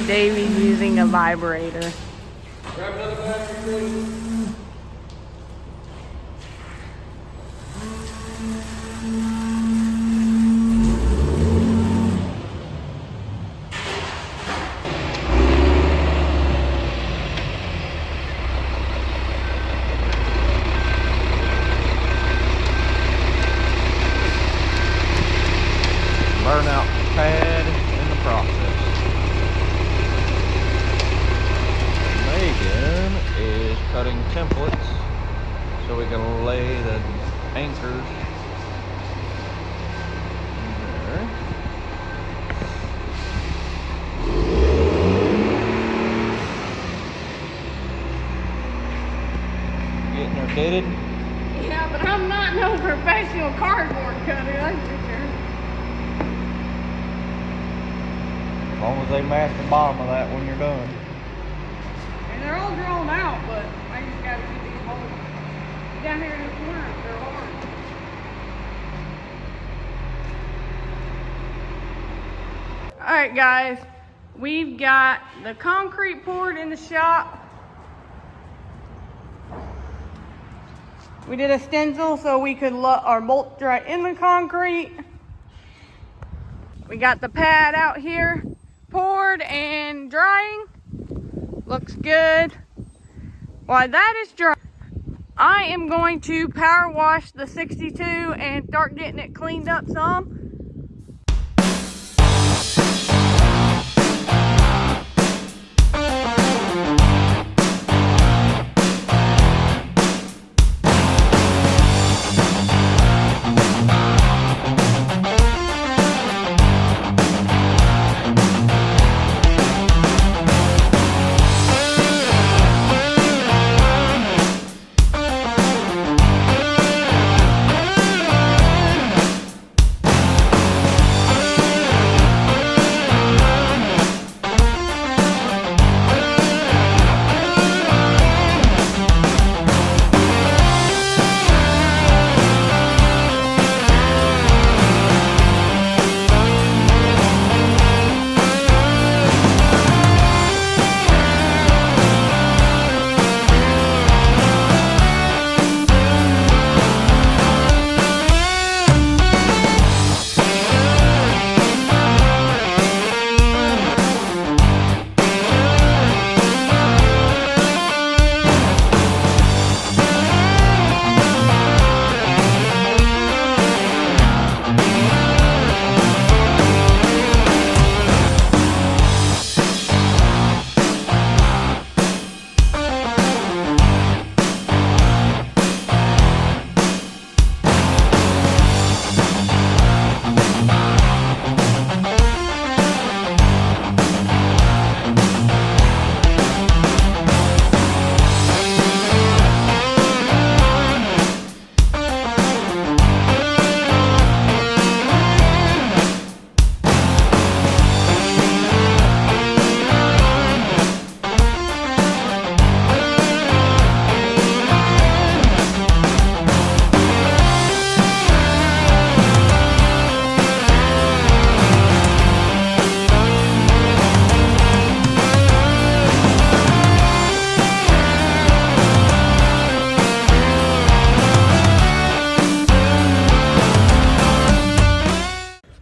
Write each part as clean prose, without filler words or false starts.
Davy's using a vibrator. Grab another battery, please. Burnout pad in the process. Megan is cutting templates so we can lay the anchors there. Getting her fitted. Yeah, but I'm not no professional cardboard cutter, that's for sure. As long as they match the bottom of that when you're done. And they're all drawn out, but I just gotta keep these holes down here in the corner. They're hard. Alright guys, we've got the concrete poured in the shop. We did a stencil so we could let our bolts dry in the concrete. We got the pad out here poured and drying. Looks good. While that is dry, I am going to power wash the 62 and start getting it cleaned up some.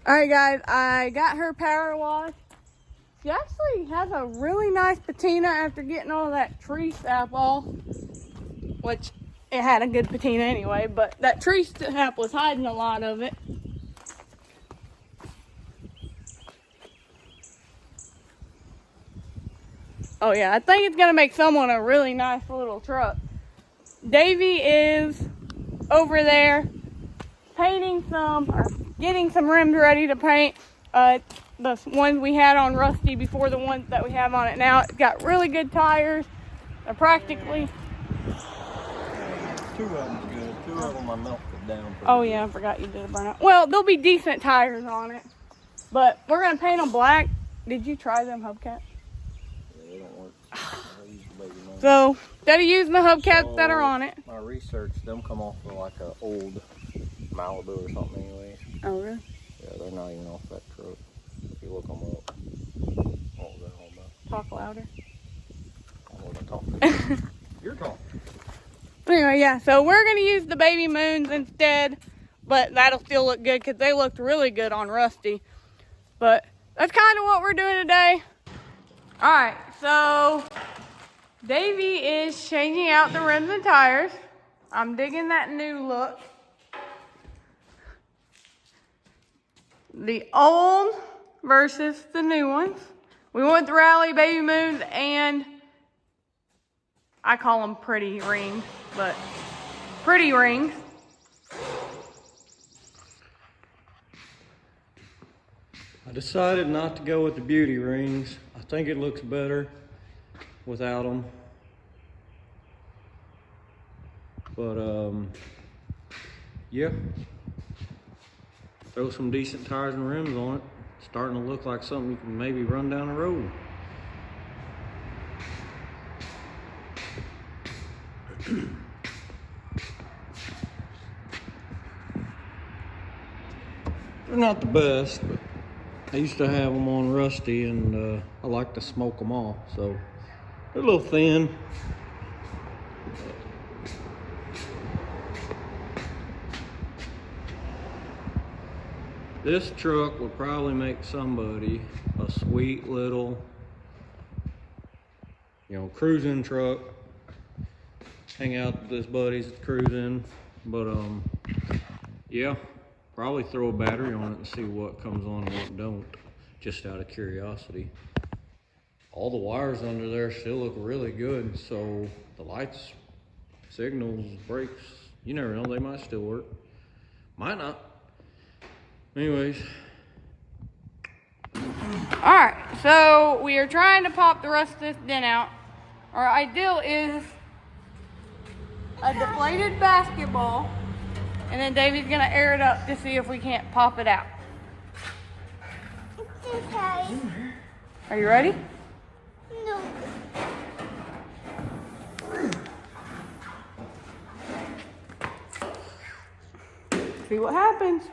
Alright guys, I got her power washed. She actually has a really nice patina after getting all that tree sap off, which it had a good patina anyway, but that tree sap was hiding a lot of it. Oh yeah, I think it's gonna make someone a really nice little truck. Davy is over there painting some, or getting some rims ready to paint. The ones we had on Rusty before the ones that we have on it now. It's got really good tires. They're practically... Two of them's good. Two of them I melted down. Oh yeah, I forgot you did a burnout. Well, there'll be decent tires on it. But we're gonna paint them black. Did you try them hubcaps? Yeah, they don't work. So, instead of using the hubcaps that are on it. My research, them come off of like an old Malibu or something anyways. Oh really? Yeah, they're not even off that truck. If you look them up. Oh, they're all about. Talk louder. I don't know what I'm talking. You're talking. But anyway, yeah, so we're going to use the baby moons instead, but that'll still look good because they looked really good on Rusty. But that's kind of what we're doing today. All right, so Davey is changing out the rims and tires. I'm digging that new look. The old versus the new ones. We went with the Rally Baby Moons, and I call them pretty rings, but pretty rings. I decided not to go with the beauty rings. I think it looks better without them. But yeah, throw some decent tires and rims on it. Starting to look like something you can maybe run down the road. They're not the best, but I used to have them on Rusty, and I like to smoke them off, so they're a little thin. This truck would probably make somebody a sweet little, cruising truck. Hang out with his buddies cruising, but yeah, probably throw a battery on it and see what comes on and what don't, just out of curiosity. All the wires under there still look really good, so the lights, signals, brakes, you never know, they might still work. Might not. Anyways. Alright, so we are trying to pop the rest of this dent out. Our ideal is a deflated basketball, and then Davey's gonna air it up to see if we can't pop it out. It's okay. Are you ready? No. See what happens.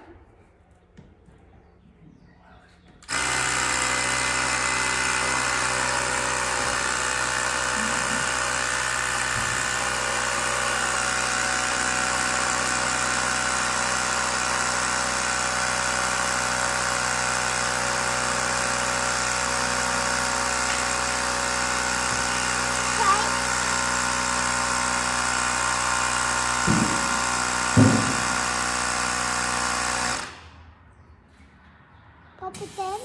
Pop it then.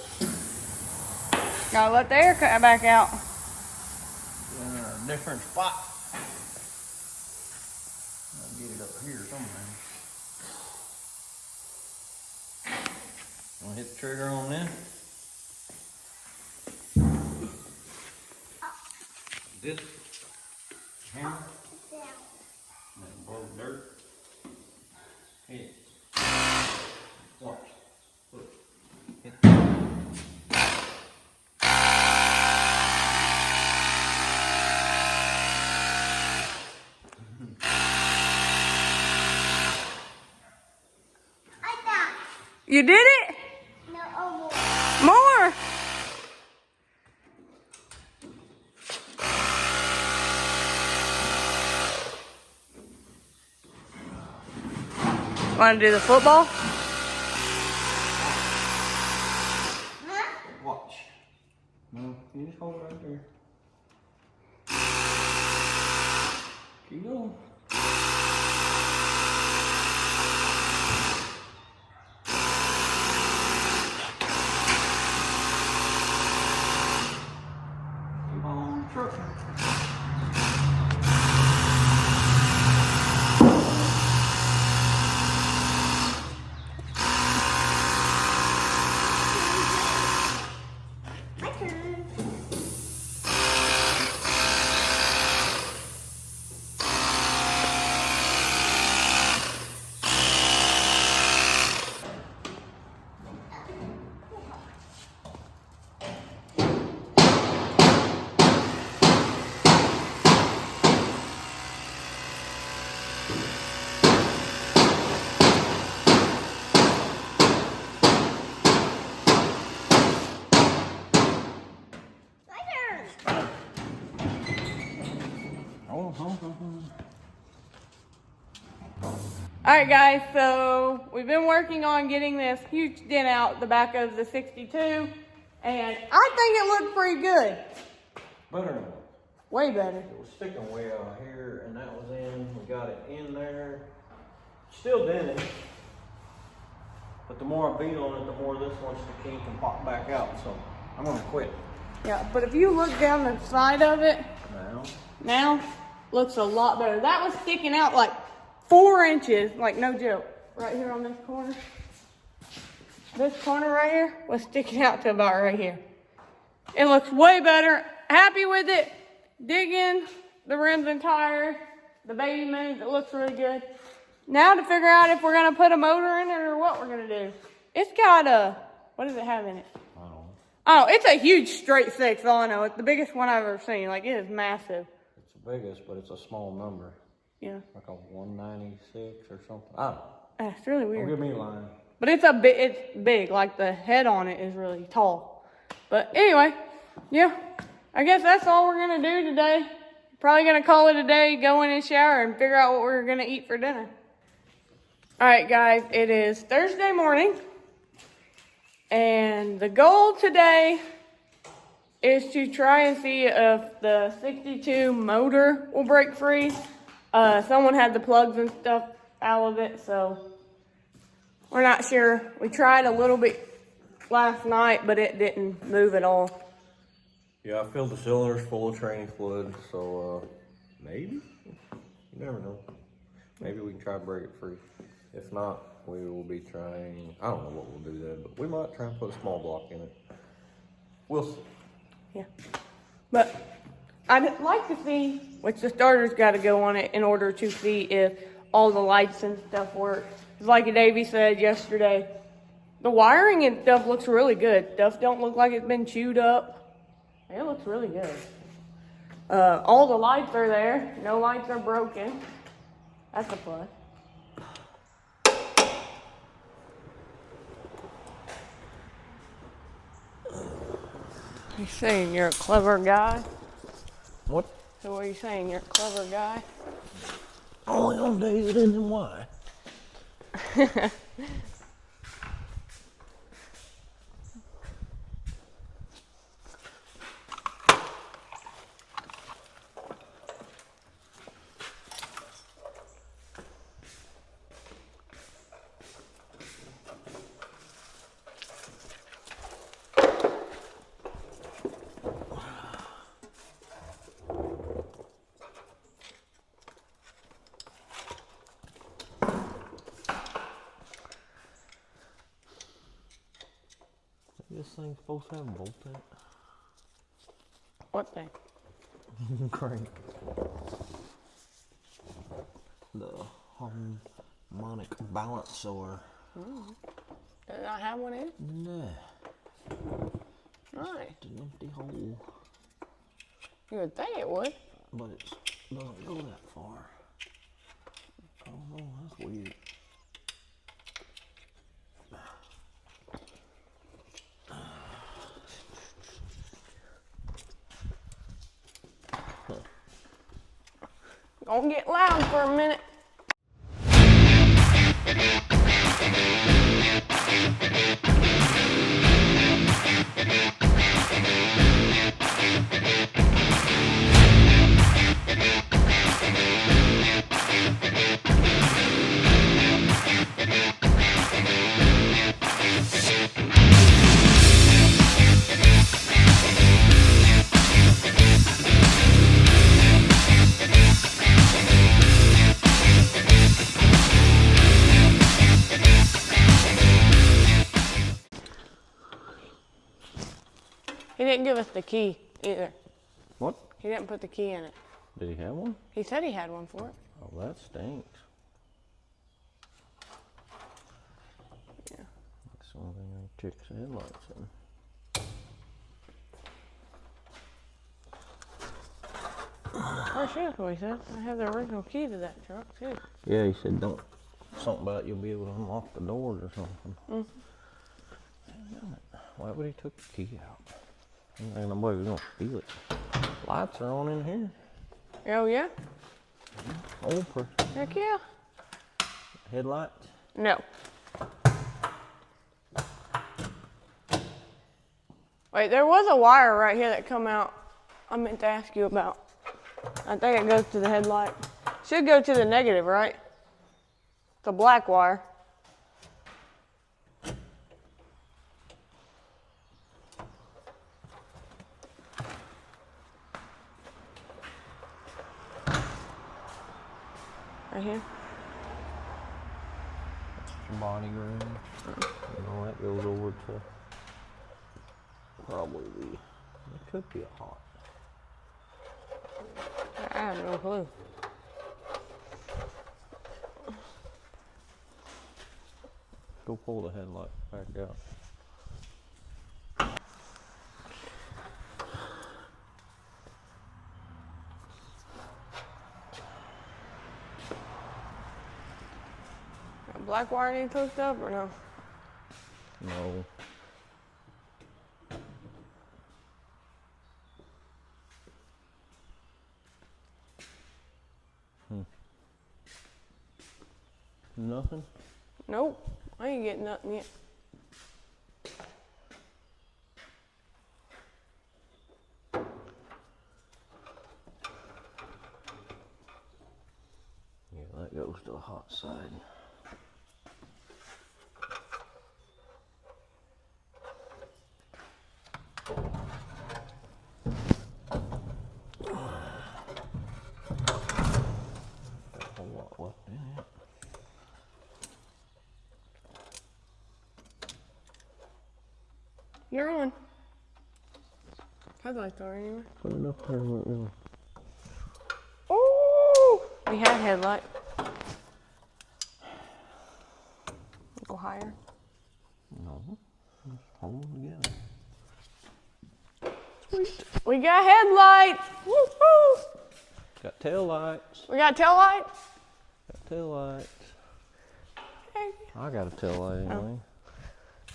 Gotta let the air cut back out. In a different spot. I'll get it up here somewhere. Wanna hit the trigger on this? This hammer. Down. And then blow dirt. Hit. Watch. Look. Hit. I got. You did it? No, oh, More. Want to do the football? huh? Watch. No, you just hold it right there. Keep going. Keep on trucking. Alright guys, so we've been working on getting this huge dent out the back of the 62, and I think it looked pretty good. Better than what? Way better. It was sticking way out here, and that was in. We got it in there. Still dented. But the more I beat on it, the more this one can pop back out. So I'm gonna quit. Yeah, but if you look down the side of it, now looks a lot better. That was sticking out like 4 inches, like no joke, right here on this corner. This corner right here was sticking out to about right here. It looks way better. Happy with it. Dig in the rims and tires, the baby moons. It looks really good. Now to figure out if we're gonna put a motor in it or what we're gonna do. It's got a, what does it have in it? I don't know. Oh, it's a huge straight 6, all I know. It's the biggest one I've ever seen. Like, it is massive. It's the biggest, but it's a small number. Yeah. Like a 196 or something. I don't know. That's really weird. Don't give me a line. But it's big. Like, the head on it is really tall. But anyway, yeah. I guess that's all we're gonna do today. Probably gonna call it a day, go in and shower, and figure out what we're gonna eat for dinner. Alright guys, it is Thursday morning. And the goal today is to try and see if the 62 motor will break free. Someone had the plugs and stuff out of it, so we're not sure. We tried a little bit last night, but it didn't move at all. Yeah, I filled the cylinders full of training fluid, so maybe? You never know. Maybe we can try to break it free. If not, we will be trying, I don't know what we'll do there, but we might try and put a small block in it. We'll see. Yeah. But I'd like to see, which the starter's got to go on it in order to see if all the lights and stuff work. Like Davey said yesterday, the wiring and stuff looks really good. Stuff don't look like it's been chewed up. It looks really good. All the lights are there. No lights are broken. That's a plus. You saying you're a clever guy? What? So what are you saying? You're a clever guy? Only on days it isn't why. This thing's supposed to have a bolt in it. What thing? Crank. The harmonic balancer. Does it not have one in? Nah. Right. It's an empty hole. You would think it would. But it doesn't go that far. I don't know, that's weird. Gonna get loud for a minute. He didn't give us the key either. What? He didn't put the key in it. Did he have one? He said he had one for it. Oh, that stinks. Yeah. That's the only thing I checked the headlights in. Oh, sure, that's what he said. I have the original key to that truck, too. Yeah, he said don't. Something about you'll be able to unlock the doors or something. Mm-hmm. Why would he took the key out? Ain't nobody gonna steal it. Lights are on in here. Oh, yeah? Old person. Heck yeah. headlight? No. Wait, there was a wire right here that come out. I meant to ask you about. I think it goes to the headlight. Should go to the negative, right? The black wire. Right here. That's your body groove. No, that goes over to probably the, it could be a hot. I have no clue. Go pull the headlight back out. That black wire needs hooked up or no? No. Nothing? Nope. I ain't getting nothing yet. Yeah, that goes to the hot side. Got a whole lot left in it. You're on. Headlights are anyway. Put enough there where it will. Oh! We had headlight. Go higher. No, just hold them together. Sweet. We got headlights. Woo-hoo! Got tail lights. We got tail lights. Got tail lights. Hey. I got a tail light anyway.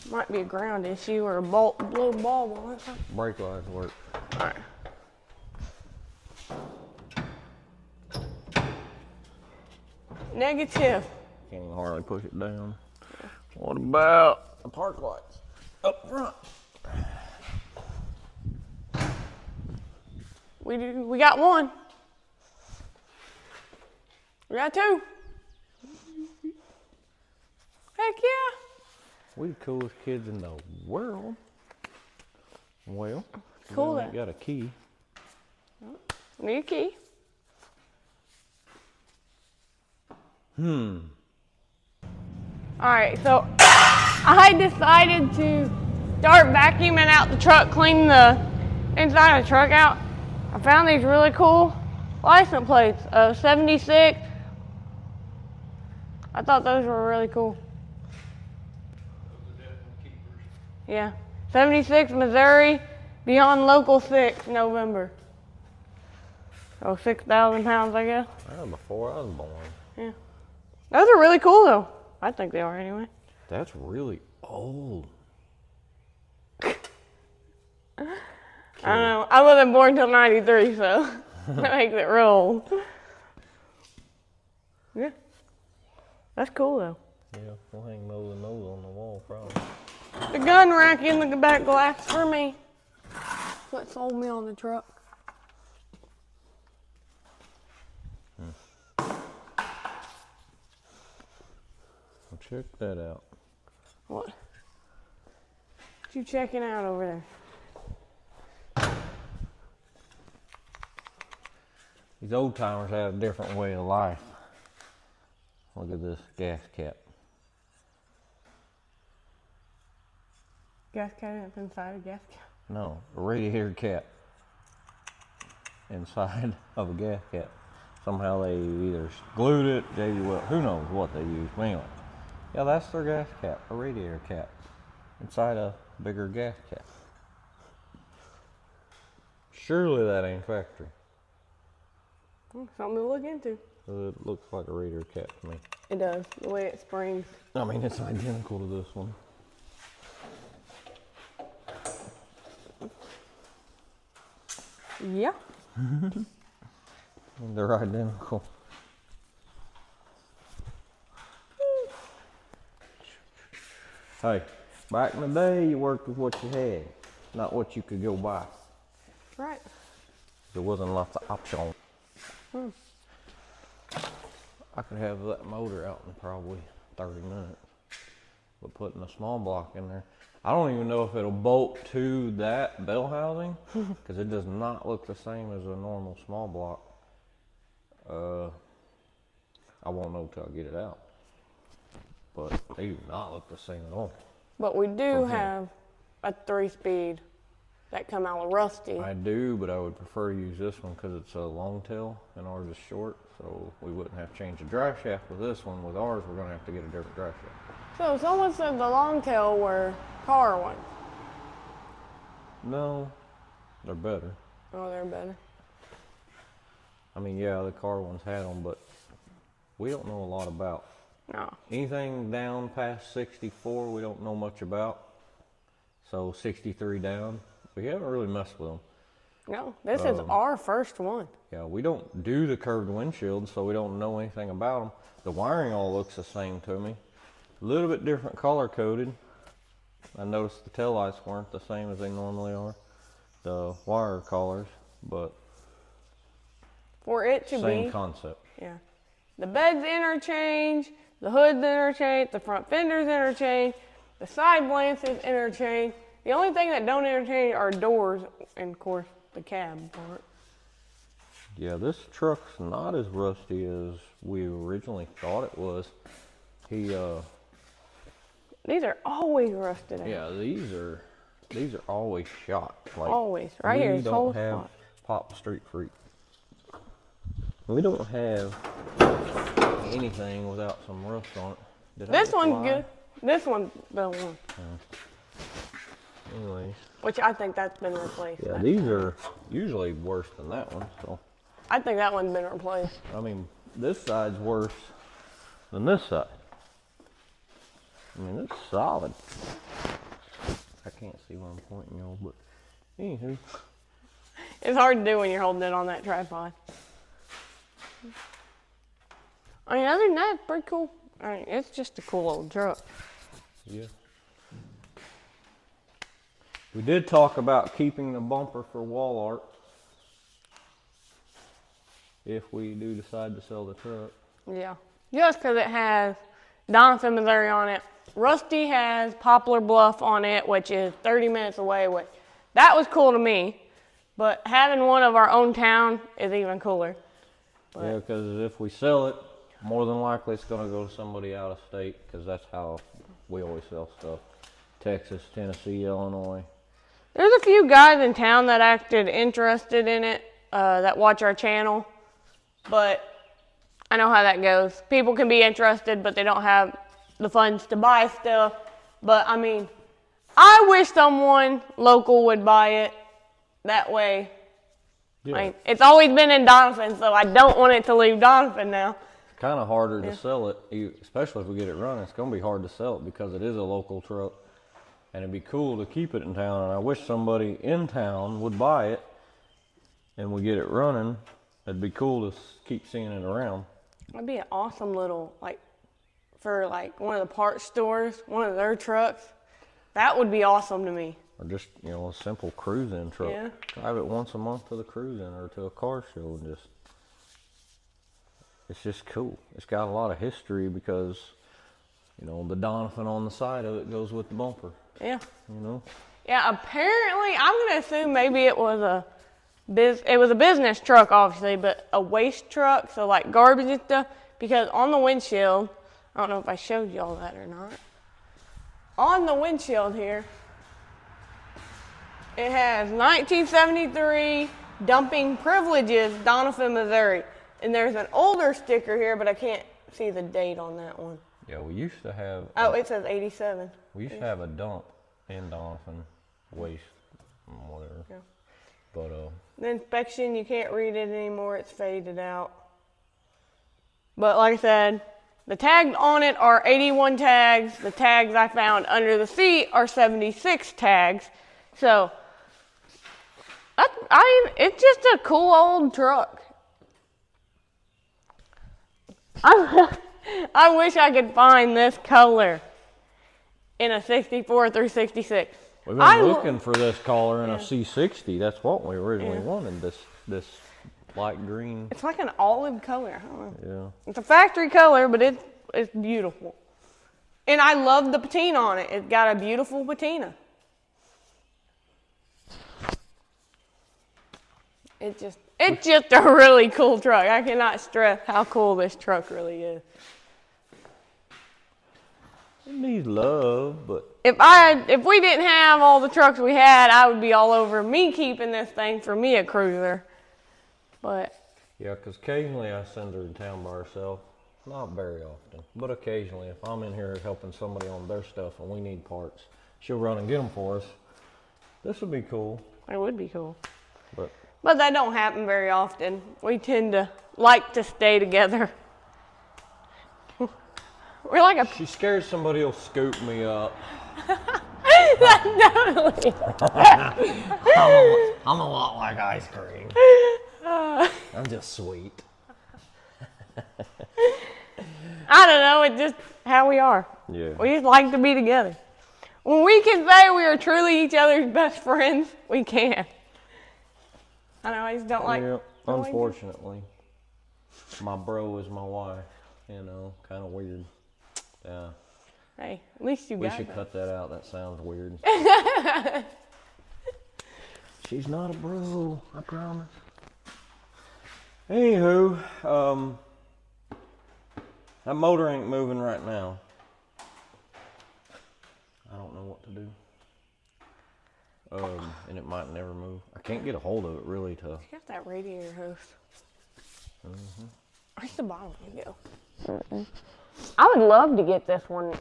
Might be a ground issue or a blue bulb on it. Brake lights work. Alright. Negative. Can't even hardly push it down. What about the park lights up front? We got one. We got two. Heck yeah. We the coolest kids in the world. Well, Cool we then. ain't got a key. Need a key. Alright, so I decided to start vacuuming out the truck, cleaning the inside of the truck out. I found these really cool license plates of 76. I thought those were really cool. Yeah. 76 Missouri, beyond local 6, November. Oh, 6,000 pounds, I guess. That was before I was born. Yeah. Those are really cool, though. I think they are anyway. That's really old. I don't know. I wasn't born till 93, so that makes it real old. Yeah. That's cool, though. Yeah, we'll hang those and those on the wall probably. The gun rack in the back glass for me. What sold me on the truck. Well, check that out. What? What you checking out over there? These old timers had a different way of life. Look at this gas cap. Gas cabinet inside a gas cap. No, a radiator cap inside of a gas cap. Somehow they either glued it, well, who knows what they used. But anyway, yeah, that's their gas cap, a radiator cap inside a bigger gas cap. Surely that ain't factory. Something to look into. It looks like a radiator cap to me. It does, the way it springs. I mean, it's identical to this one. Yeah. They're identical. Hey, back in the day, you worked with what you had, not what you could go buy. Right. There wasn't lots of options. I could have that motor out in probably 30 minutes. But putting a small block in there, I don't even know if it'll bolt to that bell housing because it does not look the same as a normal small block. I won't know till I get it out. But they do not look the same at all. But we do have a 3-speed that come out of Rusty. I do, but I would prefer to use this one because it's a long tail and ours is short, so we wouldn't have to change the drive shaft with this one. With ours, we're going to have to get a different drive shaft. So someone said the long tail were car ones. No, they're better. Oh, they're better. I mean, yeah, the car ones had them, but we don't know a lot about. No. Anything down past 64, we don't know much about. So 63 down, we haven't really messed with them. No, this is our first one. Yeah, we don't do the curved windshield, so we don't know anything about them. The wiring all looks the same to me. A little bit different color coded. I noticed the taillights weren't the same as they normally are. The wire colors, but For it to same be. concept. Yeah. The bed's interchange, the hood's interchange, the front fender's interchange, the side blanks is interchange. The only thing that don't interchange are doors and, of course, the cab part. Yeah, this truck's not as rusty as we originally thought it was. These are always rusted out. Yeah, these are always shot. Like, Always. Right here, this we whole don't have spot. Pop Street Freak. We don't have anything without some rust on it. Did I This just one's lie? good. This one's the one. Anyways, Which I think that's been replaced. yeah, these are usually worse than that one. So, I think that one's been replaced. I mean, this side's worse than this side. I mean, it's solid. I can't see where I'm pointing, y'all, but anywho. It's hard to do when you're holding it on that tripod. I mean, other than that, it's pretty cool. I mean, it's just a cool old truck. Yeah. We did talk about keeping the bumper for wall art if we do decide to sell the truck. Yeah. Just because it has Donovan, Missouri on it. Rusty has Poplar Bluff on it, which is 30 minutes away. Which, that was cool to me. But having one of our own town is even cooler. But Yeah, because if we sell it, more than likely it's going to go to somebody out of state because that's how we always sell stuff. Texas, Tennessee, Illinois. there's a few guys in town that acted interested in it, that watch our channel. But I know how that goes. People can be interested, but they don't have the funds to buy stuff. But I mean, I wish someone local would buy it. That way, Yeah. I mean, it's always been in Donovan, so I don't want it to leave Donovan now. It's kind of harder to sell it, especially if we get it running. It's going to be hard to sell it because it is a local truck. And it'd be cool to keep it in town. And I wish somebody in town would buy it and we get it running. It'd be cool to keep seeing it around. That'd be an awesome little, for one of the parts stores, one of their trucks. That would be awesome to me. Or just, a simple cruise-in truck. Yeah. Drive it once a month to the cruise-in or to a car show and it's just cool. It's got a lot of history because, the Donovan on the side of it goes with the bumper, Yeah. Yeah, apparently, I'm going to assume maybe it was a business truck, obviously, but a waste truck, so like garbage and stuff, because on the windshield, I don't know if I showed y'all that or not. On the windshield here, it has 1973 dumping privileges, Donovan, Missouri. And there's an older sticker here, but I can't see the date on that one. Yeah, we used to have... Oh, it says 87. We used to have a dump in Donovan, waste, whatever. Yeah. But, The inspection, you can't read it anymore. It's faded out. But like I said, the tags on it are 81 tags. The tags I found under the seat are 76 tags. So, it's just a cool old truck. I wish I could find this color. in a 64 through 66. We've been looking for this color in a C60. That's what we originally wanted. This light green. It's like an olive color. I don't know. Yeah. It's a factory color, but it's beautiful. And I love the patina on it. It's got a beautiful patina. It's just a really cool truck. I cannot stress how cool this truck really is. It needs love, but If we didn't have all the trucks we had, I would be all over me keeping this thing for me a cruiser. But yeah, because occasionally I send her to town by herself. Not very often, but occasionally if I'm in here helping somebody on their stuff and we need parts, she'll run and get them for us. This would be cool. it would be cool. But that don't happen very often. We tend to like to stay together. We're like a... she's scared somebody will scoop me up. Totally. I'm a lot like ice cream. I'm just sweet. I don't know, it's just how we are. Yeah. We just like to be together. When we can say we are truly each other's best friends, we can. I know, I just don't like... Yeah, unfortunately. My bro is my wife, you know, kind of weird. Yeah. Hey, at least you got We should that. cut that out, that sounds weird. She's not a bro, I promise. Anywho, that motor ain't moving right now. I don't know what to do. And it might never move. I can't get a hold of it really to... You got that radiator hose. Mm-hmm. Where's the bottom go? I would love to get this one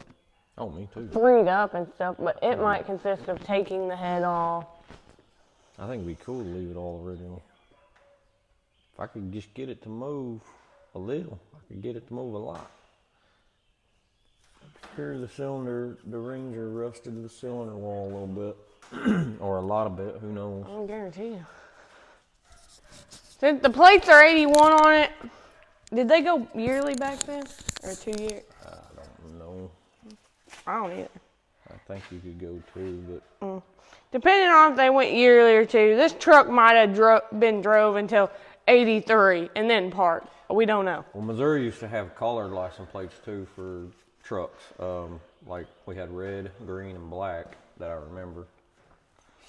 Oh, me too. freed up and stuff, but it might consist of taking the head off. I think it'd be cool to leave it all original. If I could just get it to move a little, I could get it to move a lot. Here the cylinder, the rings are rusted to the cylinder wall a little bit. Or a lot of it, who knows. I don't guarantee you. Since the plates are 81 on it, did they go yearly back then? Or 2 years? I don't know. I don't either. I think you could go too, but... Depending on if they went yearly or two, this truck might have been drove until 83 and then parked. We don't know. Well, Missouri used to have colored license plates too for trucks. Like we had red, green, and black that I remember.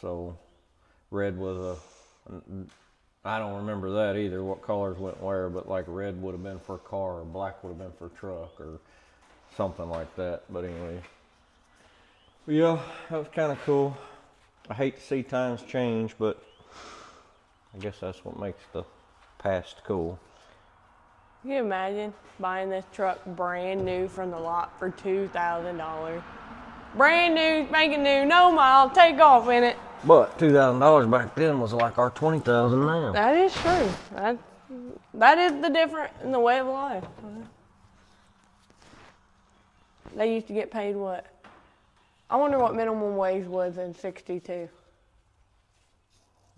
So red was I don't remember that either, what colors went where, but like red would have been for a car or black would have been for a truck or something like that. But anyway, yeah, that was kind of cool. I hate to see times change, but I guess that's what makes the past cool. Can you imagine buying this truck brand new from the lot for $2,000? Brand new, spanking new, no mile, take off in it. But $2,000 back then was like our $20,000 now. That is true. That is the difference in the way of life. They used to get paid what? I wonder what minimum wage was in 62.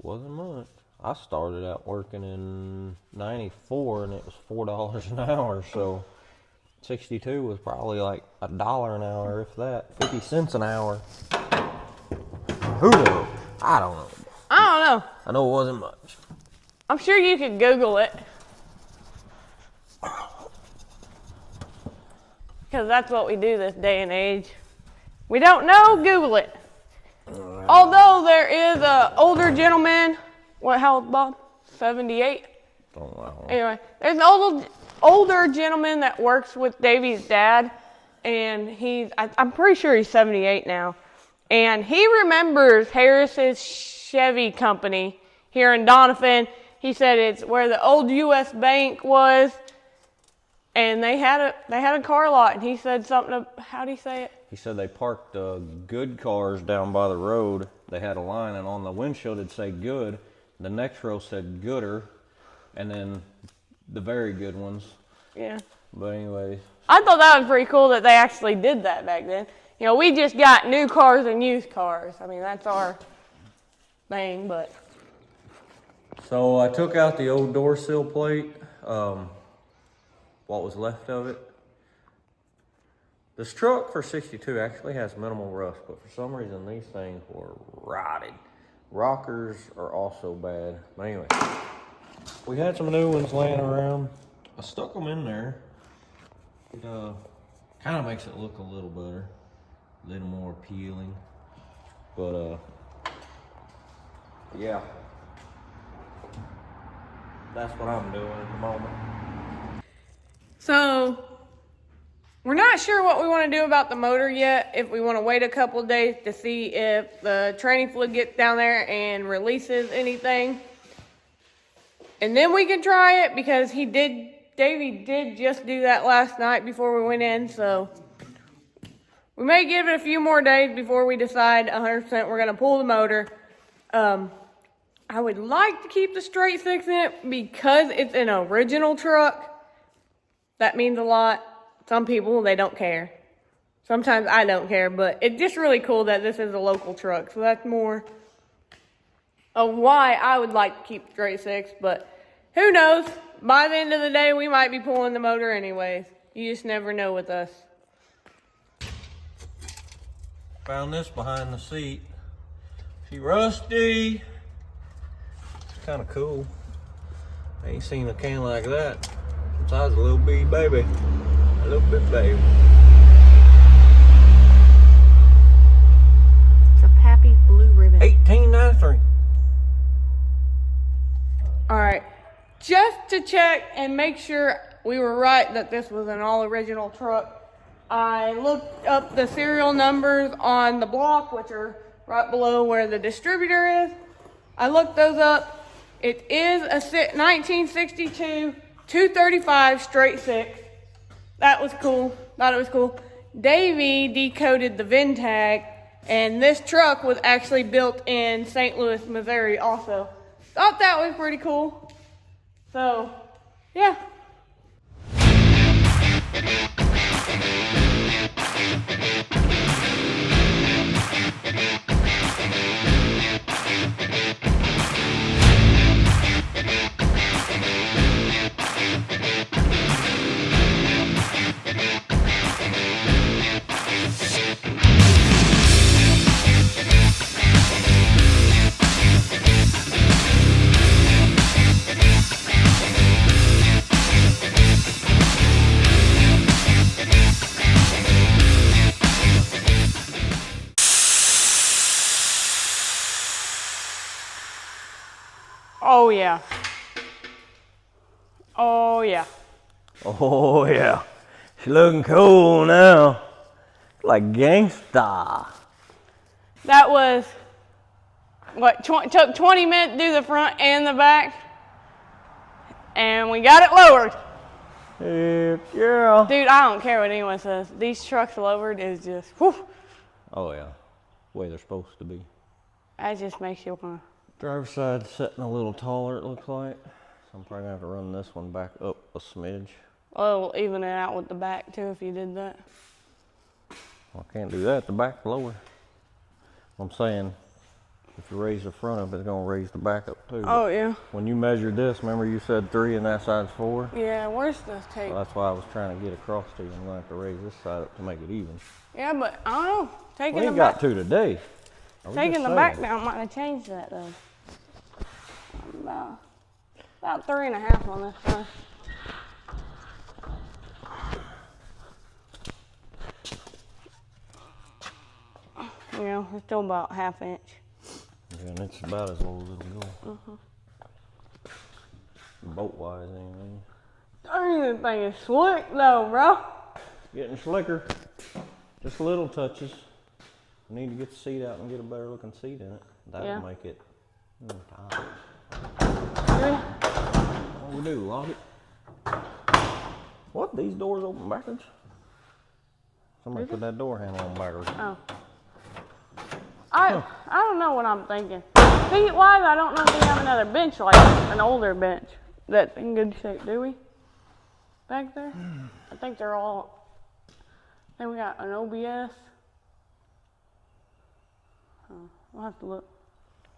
Wasn't much. I started out working in 94 and it was $4 an hour, so 62 was probably like $1 an hour, if that, 50 cents an hour. Who knows? I don't know. I don't know. I know it wasn't much. I'm sure you could Google it. Because that's what we do this day and age. We don't know, Google it. Although there is an older gentleman, how old, Bob? 78? Don't know. Anyway, there's an older gentleman that works with Davey's dad, and I'm pretty sure he's 78 now. And he remembers Harris's Chevy company here in Doniphan. He said it's where the old U.S. Bank was, and they had a car lot. And he said something. How do you say it? He said they parked good cars down by the road. They had a line, and on the windshield it'd say good. The next row said gooder, and then the very good ones. Yeah. But anyways. I thought that was pretty cool that they actually did that back then. You know, we just got new cars and used cars. I mean, that's our thing, but. So I took out the old door sill plate, what was left of it. This truck for 62 actually has minimal rust, but for some reason these things were rotted. Rockers are also bad. But anyway, we had some new ones laying around. I stuck them in there. It kind of makes it look a little better, a little more appealing. But yeah, that's what I'm doing at the moment. So, we're not sure what we want to do about the motor yet. If we want to wait a couple days to see if the training fluid gets down there and releases anything. And then we can try it, because Davey did just do that last night before we went in. So, we may give it a few more days before we decide 100% we're going to pull the motor. I would like to keep the straight six in it because it's an original truck. That means a lot. Some people, they don't care. Sometimes I don't care, but it's just really cool that this is a local truck. So that's more of why I would like to keep straight six. But who knows? By the end of the day, we might be pulling the motor anyways. You just never know with us. Found this behind the seat. She rusty. It's kind of cool. I ain't seen a can like that since I was a little bitty baby. A little bit baby. It's a Pappy's Blue Ribbon. 1893. Alright, just to check and make sure we were right that this was an all original truck, I looked up the serial numbers on the block, which are right below where the distributor is. I looked those up. It is a 1962 235 straight six. That was cool. Thought it was cool. Davey decoded the VIN tag, and this truck was actually built in St. Louis, Missouri also. Thought that was pretty cool. So, yeah. Oh yeah. Oh yeah. Oh yeah. She's looking cool now. Like gangsta. That was, what, took 20 minutes to do the front and the back. And we got it lowered. Heck yeah. Dude, I don't care what anyone says. These trucks lowered is just, whew. Oh yeah. The way they're supposed to be. That just makes you want to. Driver's side setting a little taller, it looks like. So I'm probably gonna have to run this one back up a smidge. Oh, it'll even it out with the back too if you did that. Well, I can't do that, the back's lower. I'm saying, if you raise the front up, it's gonna raise the back up too. Oh yeah. When you measured this, remember you said 3 and that side's 4? Yeah, where's the tape? Well, that's why I was trying to get across to you. I'm gonna have to raise this side up to make it even. Yeah, but I don't know. Taking We the ain't back, got to today. taking the back down might have changed that though. About 3.5 on this side. You know, it's still about 1/2 inch. Yeah, and it's about as low as it'll go. Boat wise, anyway. Dang, this thing is slick though, bro. Getting slicker. Just little touches. I need to get the seat out and get a better looking seat in it. That'll make it time. What we do, lock it? What? These doors open backwards? Somebody put that door handle on backwards. Oh. I don't know what I'm thinking. Seat-wise, I don't know if we have another bench like an older bench that's in good shape, do we? Back there? I think they're all, I think we got an OBS. We'll have to look.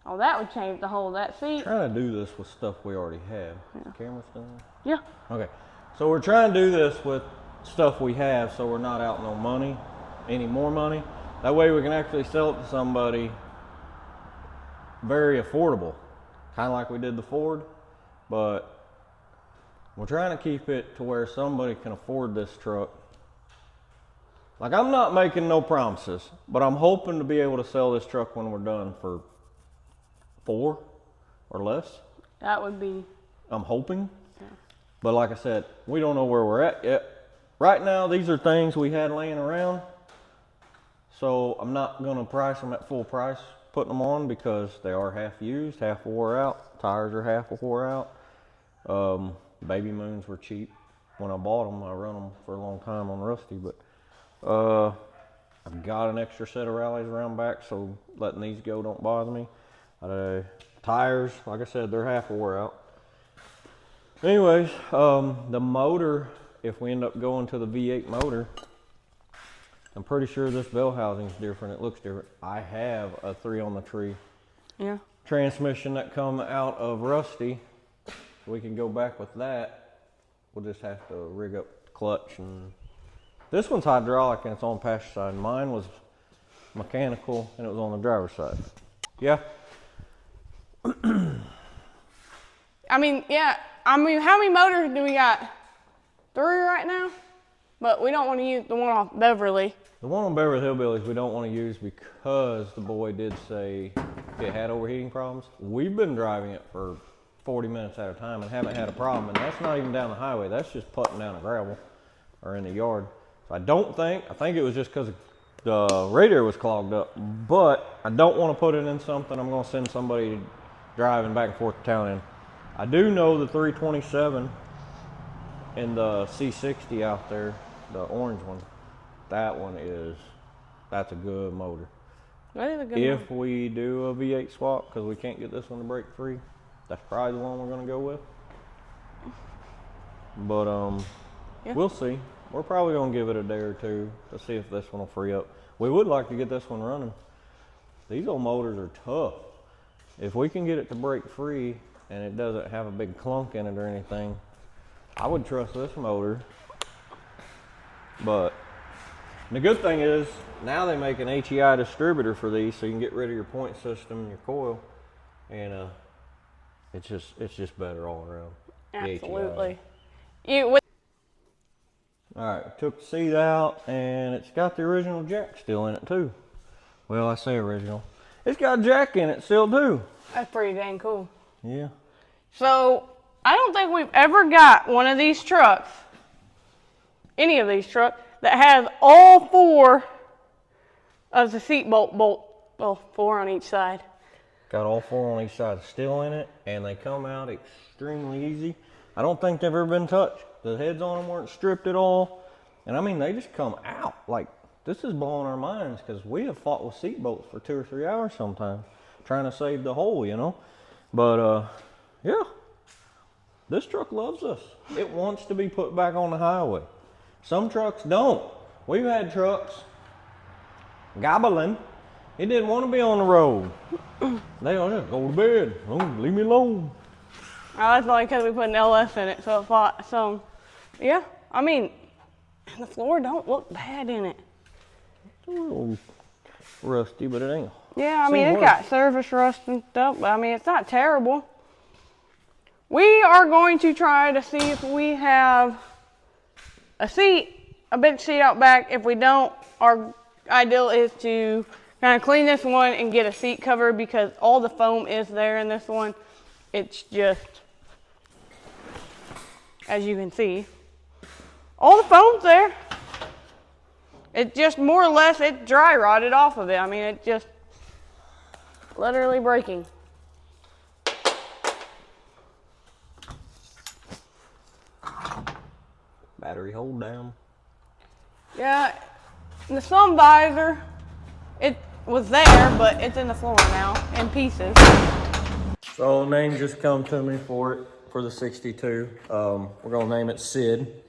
Oh, that would change the whole of that seat. Trying to do this with stuff we already have. Yeah. The camera's done? Yeah. Okay. So we're trying to do this with stuff we have, so we're not out no money, any more money. That way we can actually sell it to somebody very affordable, kind of like we did the Ford, but we're trying to keep it to where somebody can afford this truck. Like, I'm not making no promises, but I'm hoping to be able to sell this truck when we're done for 4 or less. That would be. I'm hoping. Yeah. But like I said, we don't know where we're at yet. Right now, these are things we had laying around. So I'm not going to price them at full price, putting them on, because they are half used, half wore out. Tires are half wore out. Baby moons were cheap when I bought them. I run them for a long time on Rusty, but I've got an extra set of rallies around back, so letting these go don't bother me. Tires, like I said, they're half wore out. Anyways, the motor, if we end up going to the V8 motor, I'm pretty sure this bell housing is different. It looks different. I have a 3 on the tree transmission that come out of Rusty. We can go back with that. We'll just have to rig up the clutch. And this one's hydraulic and it's on passenger side. Mine was mechanical and it was on the driver's side. Yeah. I mean, how many motors do we got? 3 right now? But we don't want to use the one off Beverly. The one on Beverly Hillbillies we don't want to use because the boy did say it had overheating problems. We've been driving it for 40 minutes at a time and haven't had a problem. And that's not even down the highway. That's just putting down the gravel or in the yard. So I think it was just because the radiator was clogged up. But I don't want to put it in something I'm going to send somebody driving back and forth to town in. I do know the 327 and the C60 out there, the orange one, that's a good motor. That is a good If we do a V8 swap, because we can't get this one to break free, that's probably the one we're going to go with. But we'll see. We're probably going to give it a day or two to see if this one will free up. We would like to get this one running. These old motors are tough. If we can get it to break free and it doesn't have a big clunk in it or anything, I would trust this motor. But the good thing is now they make an HEI distributor for these, so you can get rid of your point system and your coil, and it's just better all around. Absolutely. All right, took the seat out, and it's got the original jack still in it too. Well, I say original. It's got a jack in it still too. That's pretty dang cool. Yeah. So I don't think we've ever got one of these trucks, any of these trucks, that has all 4 of the seat bolt, well, 4 on each side. Got all 4 on each side still in it, and they come out extremely easy. I don't think they've ever been touched. The heads on them weren't stripped at all. And I mean, they just come out. Like, this is blowing our minds, because we have fought with seat bolts for 2 or 3 hours sometimes, trying to save the hole, you know. But, yeah. This truck loves us. It wants to be put back on the highway. Some trucks don't. We've had trucks gobbling. It didn't want to be on the road. They'll just go to bed. Oh, leave me alone. Oh, that's only because we put an LS in it, so it fought. So, yeah. I mean, the floor don't look bad in it. It's a little rusty, but it ain't. Yeah, I mean, it's got surface rust and stuff, but I mean, it's not terrible. We are going to try to see if we have a bench seat out back. If we don't, our ideal is to kind of clean this one and get a seat cover, because all the foam is there in this one. It's just, as you can see, all the foam's there. It just more or less, it dry rotted off of it. I mean, it just literally breaking. Battery hold down. Yeah, the sun visor, it was there, but it's in the floor now in pieces. So name just come to me for the 62. We're gonna name it Sid,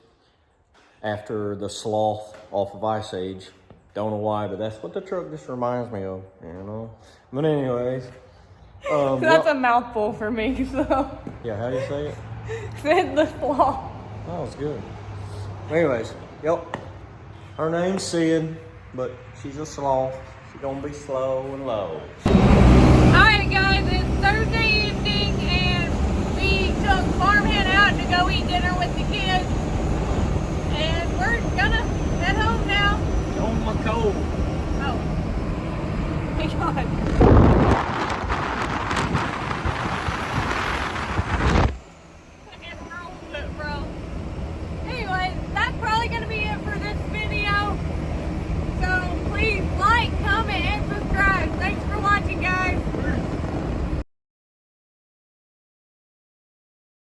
after the sloth off of Ice Age. Don't know why, but that's what the truck just reminds me of, you know. But anyways, that's a mouthful for me, so. Yeah, how do you say it? Sid the Sloth. That was good. Anyways, Yep. Her name's Sid, but she's a sloth. She's gonna be slow and low. Alright guys, it's Thursday evening and we took Farmhand out to go eat dinner with the kids.